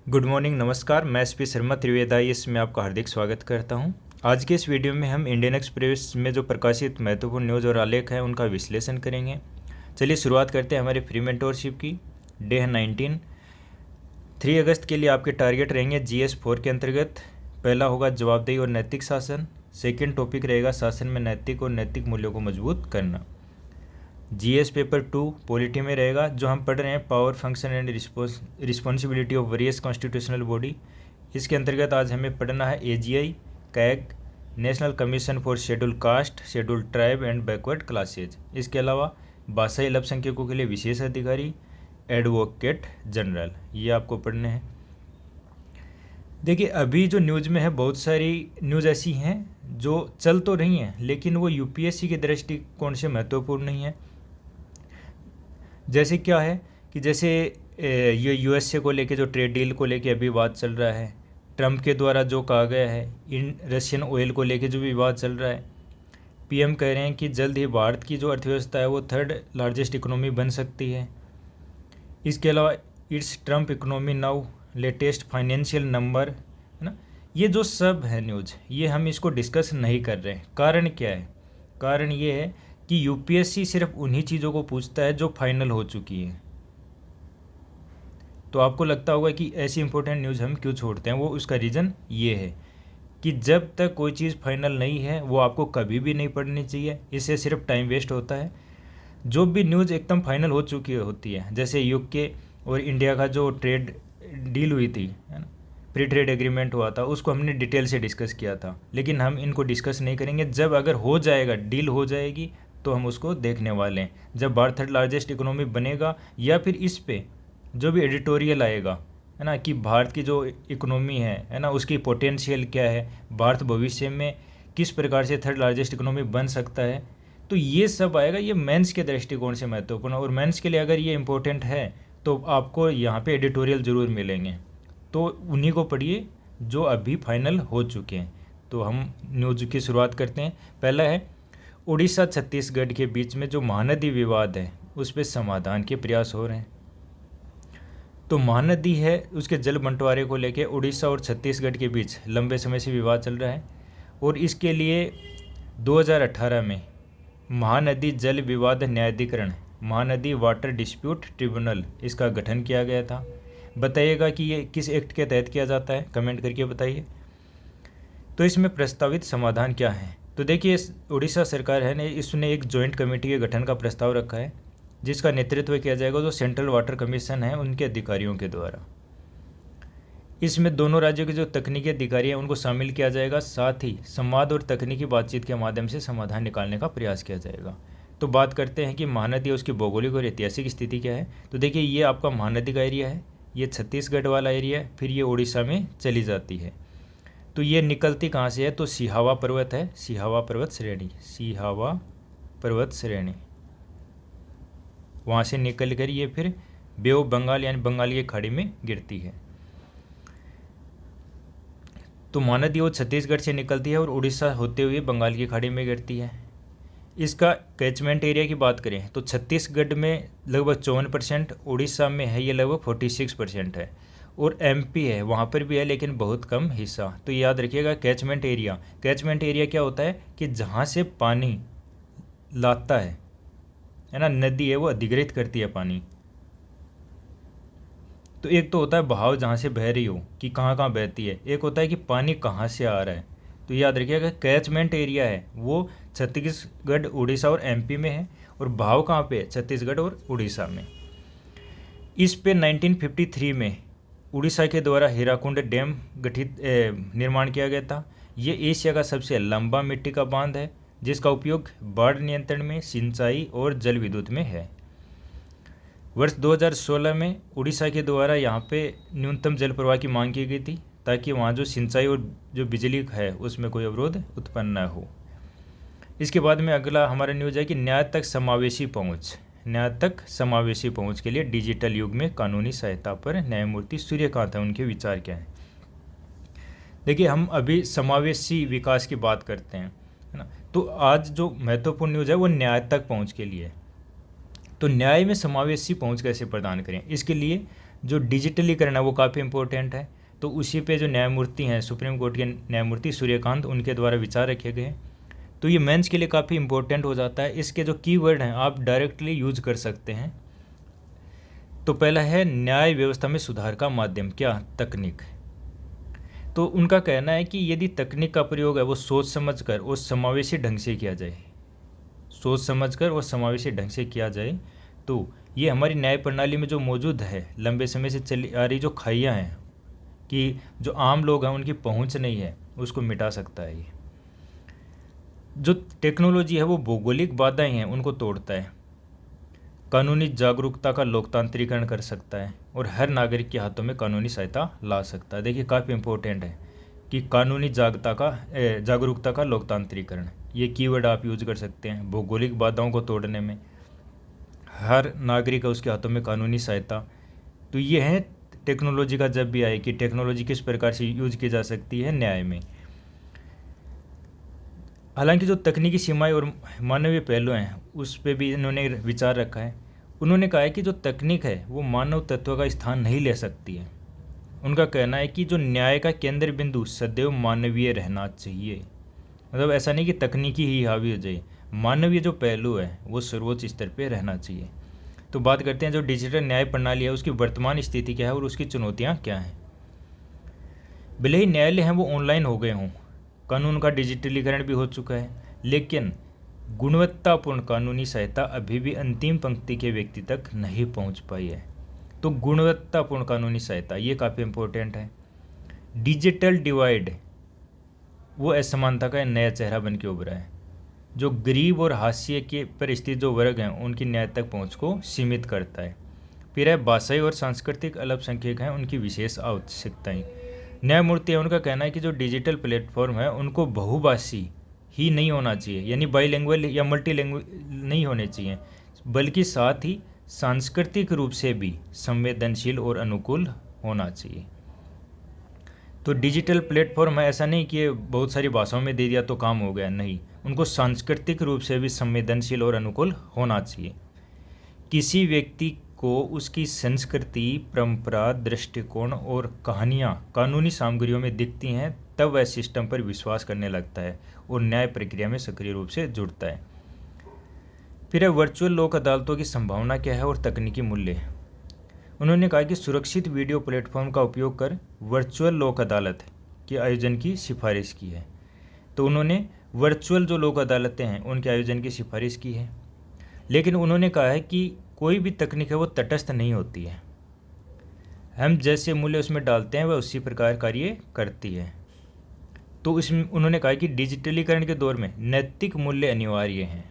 Good morning, नमस्कार। मैं SP Sharma त्रिवेदाई इसमें आपका हार्दिक स्वागत करता हूं। आज के इस वीडियो में हम इंडियन एक्सप्रेस में जो प्रकाशित महत्वपूर्ण न्यूज़ और आलेख हैं उनका विश्लेषण करेंगे। चलिए शुरुआत करते हैं हमारे फ्री मेंटोरशिप की। डे है 19। 3 अगस्त के लिए आपके टारगेट रहेंगे GS4 के अंतर्गत। पहला होगा जवाबदेही और नैतिक शासन। सेकेंड टॉपिक रहेगा शासन में नैतिक और नैतिक मूल्यों को मजबूत करना। GS पेपर 2 पॉलिटी में रहेगा, जो हम पढ़ रहे हैं power function and responsibility of various constitutional body. इसके अंतर्गत आज हमें पढ़ना है AGI, CAG, national commission for schedule caste, schedule tribe and backward classes. इसके अलावा भाषाई अल्पसंख्यकों के लिए विशेष अधिकारी, एडवोकेट जनरल, ये आपको पढ़ने हैं। देखिए, अभी जो न्यूज़ में है बहुत सारी न्यूज़ ऐसी हैं जो चल तो रही हैं, लेकिन वो UPSC के दृष्टिकोण से महत्वपूर्ण नहीं है। जैसे क्या है कि जैसे ये USA को लेके जो ट्रेड डील को लेके अभी विवाद चल रहा है, ट्रंप के द्वारा जो कहा गया है, इन रशियन ऑयल को लेके जो विवाद चल रहा है, PM कह रहे हैं कि जल्द ही भारत की जो अर्थव्यवस्था है वो 3rd लार्जेस्ट इकोनॉमी बन सकती है। इसके अलावा it's Trump economy now, latest financial number, है ना। ये जो सब है न्यूज़, ये हम इसको डिस्कस नहीं कर रहे हैं। कारण क्या है? कारण ये है कि UPSC सिर्फ उन्हीं चीज़ों को पूछता है जो फाइनल हो चुकी है। तो आपको लगता होगा कि ऐसी इंपॉर्टेंट न्यूज़ हम क्यों छोड़ते हैं, वो उसका रीज़न ये है कि जब तक कोई चीज़ फाइनल नहीं है वो आपको कभी भी नहीं पढ़नी चाहिए। इससे सिर्फ टाइम वेस्ट होता है। जो भी न्यूज़ एकदम फाइनल हो चुकी होती है, जैसे UK और इंडिया का जो ट्रेड डील हुई थी, है ना, प्री ट्रेड एग्रीमेंट हुआ था, उसको हमने डिटेल से डिस्कस किया था। लेकिन हम इनको डिस्कस नहीं करेंगे। जब अगर हो जाएगा, डील हो जाएगी, तो हम उसको देखने वाले हैं। जब भारत 3rd लार्जेस्ट इकोनॉमी बनेगा, या फिर इस पे जो भी एडिटोरियल आएगा, है ना, कि भारत की जो इकोनॉमी है ना, उसकी पोटेंशियल क्या है, भारत भविष्य में किस प्रकार से 3rd लार्जेस्ट इकोनॉमी बन सकता है, तो ये सब आएगा। ये मेंस के दृष्टिकोण से महत्वपूर्ण है, और मेंस के लिए अगर ये इम्पोर्टेंट है तो आपको यहाँ पे एडिटोरियल ज़रूर मिलेंगे। तो उन्हीं को पढ़िए जो अभी फाइनल हो चुके हैं। तो हम न्यूज़ की शुरुआत करते हैं। पहला है उड़ीसा छत्तीसगढ़ के बीच में जो महानदी विवाद है उस पर समाधान के प्रयास हो रहे हैं। तो महानदी है, उसके जल बंटवारे को लेकर उड़ीसा और छत्तीसगढ़ के बीच लंबे समय से विवाद चल रहा है, और इसके लिए 2018 में महानदी जल विवाद न्यायाधिकरण, महानदी वाटर डिस्प्यूट ट्रिब्यूनल, इसका गठन किया गया था। बताइएगा कि ये किस एक्ट के तहत किया जाता है, कमेंट करके बताइए। तो इसमें प्रस्तावित समाधान क्या है? तो देखिए, उड़ीसा सरकार है ने इसने एक जॉइंट कमेटी के गठन का प्रस्ताव रखा है, जिसका नेतृत्व किया जाएगा जो सेंट्रल वाटर कमीशन है उनके अधिकारियों के द्वारा। इसमें दोनों राज्यों के जो तकनीकी अधिकारी हैं उनको शामिल किया जाएगा। साथ ही संवाद और तकनीकी बातचीत के माध्यम से समाधान निकालने का प्रयास किया जाएगा। तो बात करते हैं कि महानदी उसकी भौगोलिक और ऐतिहासिक स्थिति क्या है। तो देखिए, ये आपका महानदी का एरिया है, ये छत्तीसगढ़ वाला एरिया है, फिर ये उड़ीसा में चली जाती है। तो ये निकलती कहाँ से है? तो सिहावा पर्वत है, सिहावा पर्वत श्रेणी, सिहावा पर्वत श्रेणी, वहाँ से निकल कर ये फिर बे ऑफ बंगाल यानी बंगाल की खाड़ी में गिरती है। तो महानदी वो छत्तीसगढ़ से निकलती है और उड़ीसा होते हुए बंगाल की खाड़ी में गिरती है। इसका कैचमेंट एरिया की बात करें तो छत्तीसगढ़ में लगभग 54%, उड़ीसा में है ये लगभग 46% है, और MP है वहाँ पर भी है लेकिन बहुत कम हिस्सा। तो याद रखिएगा कैचमेंट एरिया, कैचमेंट एरिया क्या होता है कि जहाँ से पानी लाता है ना, नदी है वो अधिग्रहित करती है पानी। तो एक तो होता है बहाव जहाँ से बह रही हो कि कहाँ कहाँ बहती है, एक होता है कि पानी कहाँ से आ रहा है। तो याद रखिएगा कैचमेंट एरिया है वो छत्तीसगढ़, उड़ीसा और MP में है, और बहाव कहाँ पे है? छत्तीसगढ़ और उड़ीसा में। इस पे 1953 में उड़ीसा के द्वारा हीराकुंड डैम गठित निर्माण किया गया था। ये एशिया का सबसे लंबा मिट्टी का बांध है, जिसका उपयोग बाढ़ नियंत्रण में, सिंचाई और जल विद्युत में है। वर्ष 2016 में उड़ीसा के द्वारा यहाँ पे न्यूनतम जल प्रवाह की मांग की गई थी, ताकि वहाँ जो सिंचाई और जो बिजली है उसमें कोई अवरोध उत्पन्न न हो। इसके बाद में अगला हमारा न्यूज़ है कि न्याय तक समावेशी पहुँच, न्याय तक समावेशी पहुँच के लिए डिजिटल युग में कानूनी सहायता पर न्यायमूर्ति सूर्यकांत है, उनके विचार क्या हैं। देखिए, हम अभी समावेशी विकास की बात करते हैं, है ना। तो आज जो महत्वपूर्ण न्यूज़ है वो न्याय तक पहुँच के लिए। तो न्याय में समावेशी पहुँच कैसे प्रदान करें, इसके लिए जो डिजिटलीकरण है वो काफ़ी इम्पोर्टेंट है। तो उसी पे जो न्यायमूर्ति हैं, सुप्रीम कोर्ट के न्यायमूर्ति सूर्यकांत, उनके द्वारा विचार रखे गए हैं। तो ये मेंस के लिए काफ़ी इम्पोर्टेंट हो जाता है। इसके जो कीवर्ड हैं आप डायरेक्टली यूज कर सकते हैं। तो पहला है न्याय व्यवस्था में सुधार का माध्यम, क्या? तकनीक। तो उनका कहना है कि यदि तकनीक का प्रयोग है वो सोच समझकर और समावेशी ढंग से किया जाए, सोच समझकर और समावेशी ढंग से किया जाए, तो ये हमारी न्याय प्रणाली में जो मौजूद है, लंबे समय से चली आ रही जो खाइयाँ हैं कि जो आम लोग हैं उनकी पहुंच नहीं है, उसको मिटा सकता है। ये जो टेक्नोलॉजी है वो भौगोलिक बाधाएं हैं उनको तोड़ता है, कानूनी जागरूकता का लोकतांत्रिकरण कर सकता है और हर नागरिक के हाथों में कानूनी सहायता ला सकता है। देखिए काफ़ी इम्पोर्टेंट है कि कानूनी जागरूकता का लोकतांत्रिकरण, ये कीवर्ड आप यूज कर सकते हैं। भौगोलिक बाधाओं को तोड़ने में हर नागरिक है उसके हाथों में कानूनी सहायता। तो ये है टेक्नोलॉजी का जब भी आए कि टेक्नोलॉजी किस प्रकार से यूज की जा सकती है न्याय में। हालांकि जो तकनीकी सीमाएं और मानवीय पहलू हैं उस पर भी इन्होंने विचार रखा है। उन्होंने कहा है कि जो तकनीक है वो मानव तत्व का स्थान नहीं ले सकती है। उनका कहना है कि जो न्याय का केंद्र बिंदु सदैव मानवीय रहना चाहिए। मतलब ऐसा नहीं कि तकनीकी ही हावी हो जाए, मानवीय जो पहलू है वो सर्वोच्च स्तर पे रहना चाहिए। तो बात करते हैं जो डिजिटल न्याय प्रणाली है उसकी वर्तमान स्थिति क्या है और उसकी चुनौतियाँ क्या हैं। भले ही न्यायालय हैं वो ऑनलाइन हो गए हों, कानून का डिजिटलीकरण भी हो चुका है, लेकिन गुणवत्तापूर्ण कानूनी सहायता अभी भी अंतिम पंक्ति के व्यक्ति तक नहीं पहुंच पाई है। तो गुणवत्तापूर्ण कानूनी सहायता ये काफ़ी इम्पोर्टेंट है। डिजिटल डिवाइड वो असमानता का नया चेहरा बन के उभरा है, जो गरीब और हाशिए के पर स्थित जो वर्ग हैं उनकी न्याय तक पहुंच को सीमित करता है। फिर है भाषाई और सांस्कृतिक अल्पसंख्यक हैं उनकी विशेष आवश्यकताएं। न्यायमूर्ति है उनका कहना है कि जो डिजिटल प्लेटफॉर्म है उनको बहुभाषी ही नहीं होना चाहिए, यानी बाईलैंग्वेज या मल्टीलैंग्वेज नहीं होने चाहिए, बल्कि साथ ही सांस्कृतिक रूप से भी संवेदनशील और अनुकूल होना चाहिए। तो डिजिटल प्लेटफॉर्म है ऐसा नहीं कि ये बहुत सारी भाषाओं में दे दिया तो काम हो गया, नहीं, उनको सांस्कृतिक रूप से भी संवेदनशील और अनुकूल होना चाहिए। किसी व्यक्ति को उसकी संस्कृति, परंपरा, दृष्टिकोण और कहानियाँ कानूनी सामग्रियों में दिखती हैं तब वह सिस्टम पर विश्वास करने लगता है और न्याय प्रक्रिया में सक्रिय रूप से जुड़ता है। फिर है वर्चुअल लोक अदालतों की संभावना क्या है और तकनीकी मूल्य। उन्होंने कहा कि सुरक्षित वीडियो प्लेटफॉर्म का उपयोग कर वर्चुअल लोक अदालत के आयोजन की सिफारिश की है। तो उन्होंने वर्चुअल जो लोक अदालतें हैं उनके आयोजन की सिफारिश की है, लेकिन उन्होंने कहा है कि कोई भी तकनीक है वो तटस्थ नहीं होती है, हम जैसे मूल्य उसमें डालते हैं वह उसी प्रकार कार्य करती है। तो इसमें उन्होंने कहा कि डिजिटलीकरण के दौर में नैतिक मूल्य अनिवार्य हैं।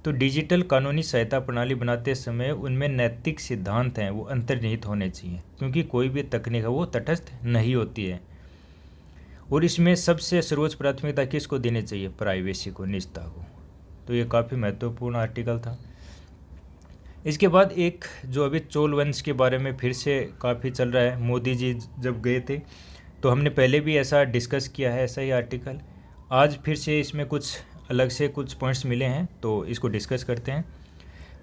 तो डिजिटल कानूनी सहायता प्रणाली बनाते समय उनमें नैतिक सिद्धांत हैं वो अंतर्निहित होने चाहिए, क्योंकि कोई भी तकनीक है वो तटस्थ नहीं होती है। और इसमें सबसे सर्वोच्च प्राथमिकता किसको देनी चाहिए? प्राइवेसी को, निजता को। तो ये काफ़ी महत्वपूर्ण आर्टिकल था। इसके बाद एक जो अभी चोल वंश के बारे में फिर से काफ़ी चल रहा है, मोदी जी जब गए थे तो हमने पहले भी ऐसा डिस्कस किया है, ऐसा ही आर्टिकल। आज फिर से इसमें कुछ अलग से कुछ पॉइंट्स मिले हैं तो इसको डिस्कस करते हैं।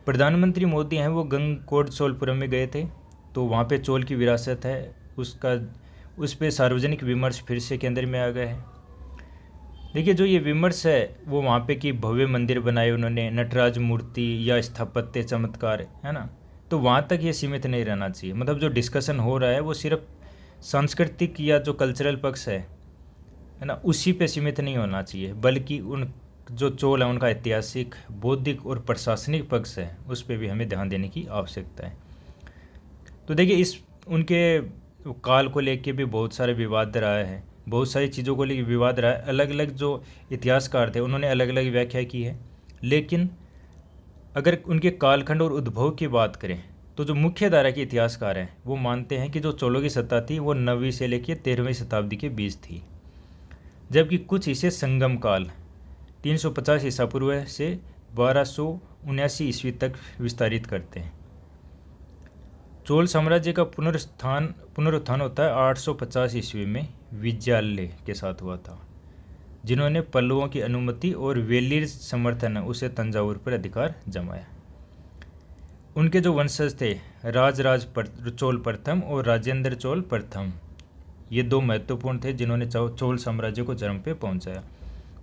प्रधानमंत्री मोदी हैं वो गंगकोट चोलपुरम में गए थे, तो वहाँ पे चोल की विरासत है उस पे सार्वजनिक विमर्श फिर से केंद्र में आ गया है। देखिए जो ये विमर्श है वो वहाँ पे कि भव्य मंदिर बनाए उन्होंने, नटराज मूर्ति या स्थापत्य चमत्कार, है ना, तो वहाँ तक ये सीमित नहीं रहना चाहिए। मतलब जो डिस्कशन हो रहा है वो सिर्फ सांस्कृतिक या जो कल्चरल पक्ष है ना, उसी पे सीमित नहीं होना चाहिए, बल्कि उन जो चोल है उनका ऐतिहासिक, बौद्धिक और प्रशासनिक पक्ष है उस पर भी हमें ध्यान देने की आवश्यकता है। तो देखिए इस उनके काल को लेके भी बहुत सारे विवाद रहा है, बहुत सारी चीज़ों को लेकर विवाद रहा है। अलग अलग जो इतिहासकार थे उन्होंने अलग अलग व्याख्या की है, लेकिन अगर उनके कालखंड और उद्भव की बात करें तो जो मुख्य धारा के इतिहासकार हैं वो मानते हैं कि जो चोलों की सत्ता थी वो 9वीं से लेकर 13वीं शताब्दी के बीच थी, जबकि कुछ इसे संगम काल 350 ईसा पूर्व से 1279 ईस्वी तक विस्तारित करते हैं। चोल साम्राज्य का पुनरुत्थान होता है 850 ईस्वी में विजयालय के साथ हुआ था, जिन्होंने पल्लवों की अनुमति और वेलिर समर्थन उसे तंजावुर पर अधिकार जमाया। उनके जो वंशज थे चोल प्रथम और राजेंद्र चोल प्रथम, ये दो महत्वपूर्ण थे जिन्होंने चोल साम्राज्य को चरम पे पहुंचाया।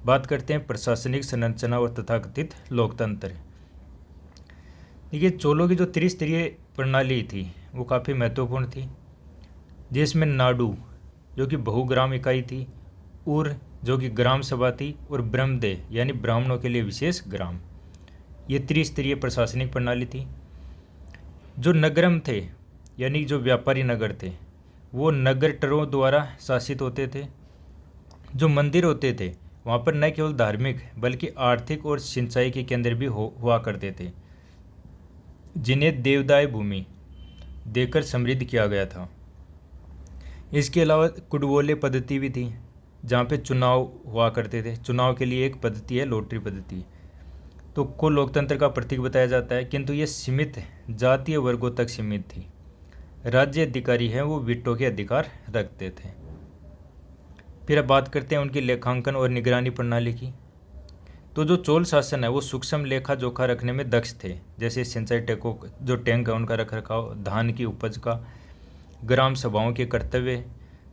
बात करते हैं प्रशासनिक संरचना और तथाकथित लोकतंत्र। देखिए, चोलों की जो त्रिस्तरीय प्रणाली थी वो काफ़ी महत्वपूर्ण थी, जिसमें नाडु जो कि बहुग्राम इकाई थी, उर जो कि ग्राम सभा थी, और ब्रह्मदेह यानी ब्राह्मणों के लिए विशेष ग्राम, ये त्रिस्तरीय प्रशासनिक प्रणाली थी। जो नगरम थे यानी जो व्यापारी नगर थे वो नगरटरों द्वारा शासित होते थे। जो मंदिर होते थे वहाँ पर न केवल धार्मिक बल्कि आर्थिक और सिंचाई के केंद्र भी हुआ करते थे, जिन्हें देवदाय भूमि देकर समृद्ध किया गया था। इसके अलावा कुडवोले पद्धति भी थी, जहाँ पे चुनाव हुआ करते थे। चुनाव के लिए एक पद्धति है लॉटरी पद्धति, तो को लोकतंत्र का प्रतीक बताया जाता है, किंतु ये सीमित जातीय वर्गों तक सीमित थी। राज्य अधिकारी हैं वो वीटो के अधिकार रखते थे। फिर अब बात करते हैं उनकी लेखांकन और निगरानी प्रणाली की। तो जो चोल शासन है वो सूक्ष्म लेखा जोखा रखने में दक्ष थे, जैसे सिंचाई टैंकों जो टैंक है उनका रख रखाव, धान की उपज का, ग्राम सभाओं के कर्तव्य।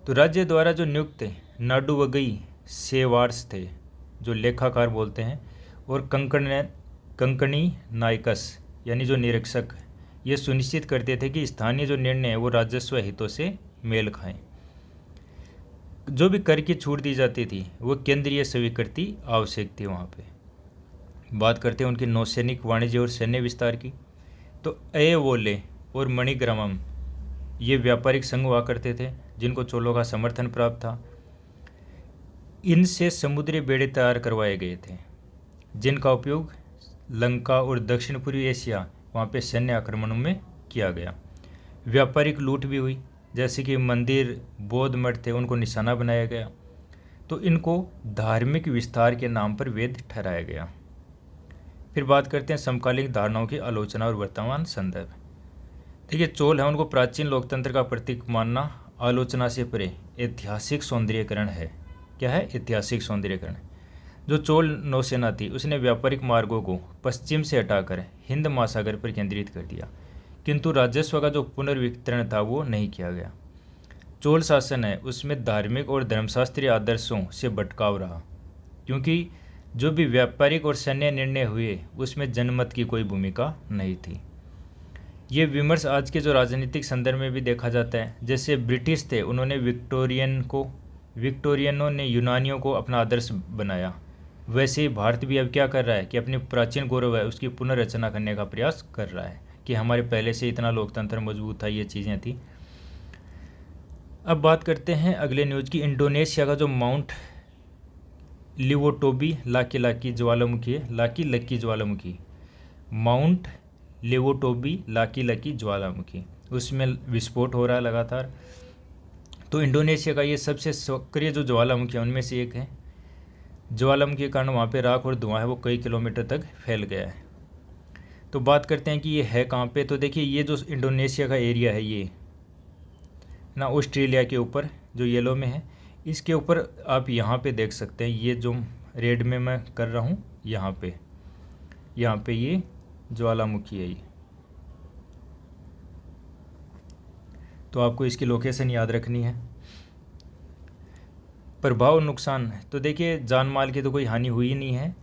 तो राज्य द्वारा जो नियुक्त नाडु वगई सेवार्स थे जो लेखाकार बोलते हैं, और कंकणी नायकस यानी जो निरीक्षक, ये सुनिश्चित करते थे कि स्थानीय जो निर्णय है वो राजस्व हितों से मेल खाएं। जो भी कर की छूट दी जाती थी वो केंद्रीय स्वीकृति आवश्यक थी वहाँ पे। बात करते हैं उनकी नौसैनिक वाणिज्य और सैन्य विस्तार की। तो अयवोले और मणिग्रामम ये व्यापारिक संघ हुआ करते थे जिनको चोलों का समर्थन प्राप्त था। इनसे समुद्री बेड़े तैयार करवाए गए थे जिनका उपयोग लंका और दक्षिण पूर्वी एशिया वहाँ पे सैन्य आक्रमणों में किया गया। व्यापारिक लूट भी हुई, जैसे कि मंदिर बौद्ध मठ थे उनको निशाना बनाया गया। तो इनको धार्मिक विस्तार के नाम पर वैध ठहराया गया। फिर बात करते हैं समकालीन धारणाओं की आलोचना और वर्तमान संदर्भ। देखिए, चोल है उनको प्राचीन लोकतंत्र का प्रतीक मानना आलोचना से परे ऐतिहासिक सौंदर्यीकरण है। क्या है? ऐतिहासिक सौंदर्यीकरण। जो चोल नौसेना थी उसने व्यापारिक मार्गों को पश्चिम से हटाकर हिंद महासागर पर केंद्रित कर दिया, किंतु राजस्व का जो पुनर्वितरण था वो नहीं किया गया। चोल शासन है उसमें धार्मिक और धर्मशास्त्रीय आदर्शों से भटकाव रहा, क्योंकि जो भी व्यापारिक और सैन्य निर्णय हुए उसमें जनमत की कोई भूमिका नहीं थी। ये विमर्श आज के जो राजनीतिक संदर्भ में भी देखा जाता है। जैसे ब्रिटिश थे उन्होंने विक्टोरियनों ने यूनानियों को अपना आदर्श बनाया, वैसे ही भारत भी अब क्या कर रहा है कि अपनी प्राचीन गौरव है उसकी पुनर्रचना करने का प्रयास कर रहा है कि हमारे पहले से इतना लोकतंत्र मजबूत था, ये चीज़ें थी। अब बात करते हैं अगले न्यूज़ की। इंडोनेशिया का जो माउंट लिवोटोबी लाकी लकी ज्वालामुखी, माउंट लिवोटोबी लाकी ज्वालामुखी, उसमें विस्फोट हो रहा है लगातार। तो इंडोनेशिया का ये सबसे सक्रिय जो ज्वालामुखी है उनमें से एक है। ज्वालामुखी के कारण वहाँ पे राख और धुआं है वो कई किलोमीटर तक फैल गया है। तो बात करते हैं कि ये है कहाँ पे। तो देखिए, ये जो इंडोनेशिया का एरिया है ये ना ऑस्ट्रेलिया के ऊपर जो येलो में है, इसके ऊपर आप यहाँ पे देख सकते हैं। ये जो रेड में मैं कर रहा हूँ यहाँ पे ये ज्वालामुखी है ये। तो आपको इसकी लोकेशन याद रखनी है। प्रभाव और नुकसान, तो देखिए जान माल की तो कोई हानि हुई नहीं है,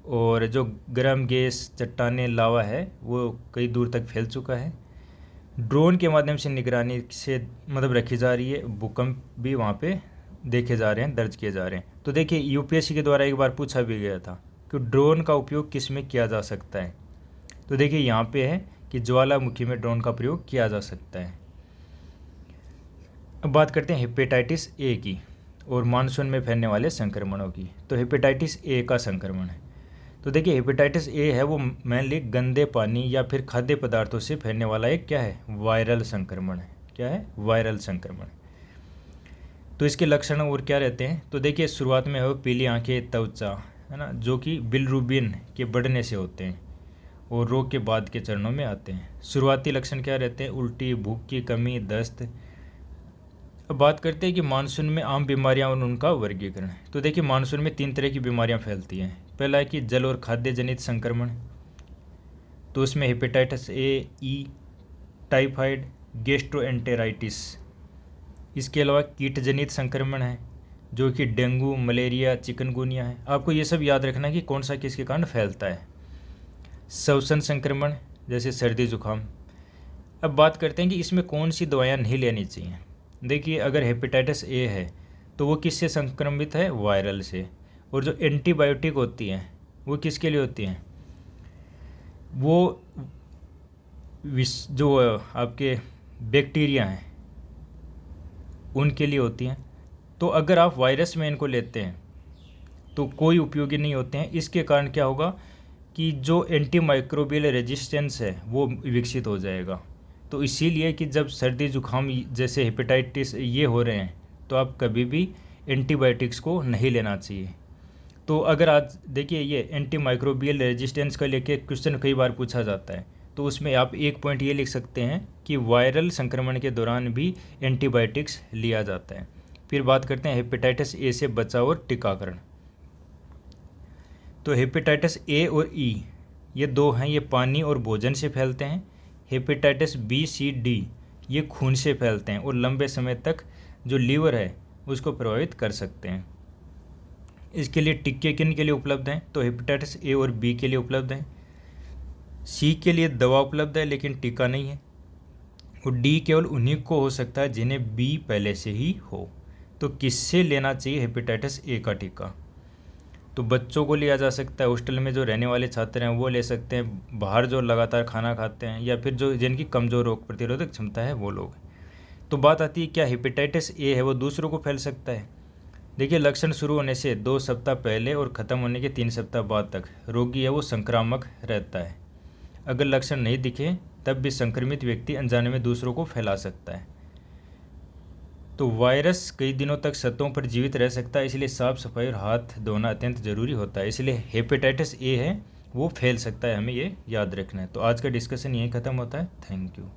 और जो गर्म गैस चट्टाने लावा है वो कई दूर तक फैल चुका है। ड्रोन के माध्यम से निगरानी से मतलब रखी जा रही है। भूकंप भी वहाँ पे देखे जा रहे हैं, दर्ज किए जा रहे हैं। तो देखिए, यूपीएससी के द्वारा एक बार पूछा भी गया था कि ड्रोन का उपयोग किस में किया जा सकता है। तो देखिए यहाँ पे है कि ज्वालामुखी में ड्रोन का प्रयोग किया जा सकता है। अब बात करते हैं हेपेटाइटिस ए की और मानसून में फैलने वाले संक्रमणों की। तो हेपेटाइटिस ए का संक्रमण है। तो देखिए, हेपेटाइटिस ए है वो मेनली गंदे पानी या फिर खाद्य पदार्थों से फैलने वाला एक क्या है, वायरल संक्रमण है। क्या है? वायरल संक्रमण। तो इसके लक्षण और क्या रहते हैं। तो देखिए, शुरुआत में हो पीली आंखें, त्वचा है ना, जो कि बिलरुबिन के बढ़ने से होते हैं और रोग के बाद के चरणों में आते हैं। शुरुआती लक्षण क्या रहते हैं? उल्टी, भूख की कमी, दस्त। अब बात करते हैं कि मानसून में आम बीमारियां और उनका वर्गीकरण। तो देखिए, मानसून में 3 तरह की बीमारियां फैलती हैं। पहला है कि जल और खाद्य जनित संक्रमण, तो उसमें hepatitis A, E, typhoid, gastroenteritis. इसके अलावा कीटजनित संक्रमण है जो कि डेंगू, मलेरिया, चिकनगुनिया है। आपको ये सब याद रखना है कि कौन सा किसके कारण फैलता है। श्वसन संक्रमण जैसे सर्दी जुकाम। अब बात करते हैं कि इसमें कौन सी दवाइयाँ नहीं लेनी चाहिए। देखिए, अगर हेपेटाइटिस ए है तो वो किससे संक्रमित है? वायरल से। और जो एंटीबायोटिक होती हैं वो किसके लिए होती हैं? वो जो आपके बैक्टीरिया हैं उनके लिए होती हैं। तो अगर आप वायरस में इनको लेते हैं तो कोई उपयोगी नहीं होते हैं। इसके कारण क्या होगा कि जो एंटीमाइक्रोबियल रेजिस्टेंस है वो विकसित हो जाएगा। तो इसीलिए कि जब सर्दी जुकाम जैसे हेपेटाइटिस ये हो रहे हैं तो आप कभी भी एंटीबायोटिक्स को नहीं लेना चाहिए। तो अगर आज देखिए, ये एंटीमाइक्रोबियल रेजिस्टेंस का लेके क्वेश्चन कई बार पूछा जाता है, तो उसमें आप एक पॉइंट ये लिख सकते हैं कि वायरल संक्रमण के दौरान भी एंटीबायोटिक्स लिया जाता है। फिर बात करते हैं हेपेटाइटिस ए से बचाव और टीकाकरण। तो हेपेटाइटिस ए और ई ये दो हैं, ये पानी और भोजन से फैलते हैं। हेपेटाइटिस बी, सी, डी ये खून से फैलते हैं और लंबे समय तक जो लीवर है उसको प्रभावित कर सकते हैं। इसके लिए टीके किन के लिए उपलब्ध हैं? तो हेपेटाइटिस ए और बी के लिए उपलब्ध हैं। सी के लिए दवा उपलब्ध है लेकिन टीका नहीं है। और डी केवल उन्हीं को हो सकता है जिन्हें बी पहले से ही हो। तो किससे लेना चाहिए हेपेटाइटिस ए का टीका? तो बच्चों को लिया जा सकता है, हॉस्टल में जो रहने वाले छात्र हैं वो ले सकते हैं, बाहर जो लगातार खाना खाते हैं, या फिर जो जिनकी कमज़ोर रोग प्रतिरोधक क्षमता है वो लोग। तो बात आती है क्या हेपेटाइटिस ए है वो दूसरों को फैल सकता है? देखिए, लक्षण शुरू होने से 2 सप्ताह पहले और ख़त्म होने के 3 सप्ताह बाद तक रोगी है वो संक्रामक रहता है। अगर लक्षण नहीं दिखे तब भी संक्रमित व्यक्ति अनजाने में दूसरों को फैला सकता है। तो वायरस कई दिनों तक सतहों पर जीवित रह सकता है, इसलिए साफ सफाई और हाथ धोना अत्यंत ज़रूरी होता है। इसलिए हेपेटाइटिस ए है वो फैल सकता है, हमें ये याद रखना है। तो आज का डिस्कशन यहीं ख़त्म होता है। Thank you.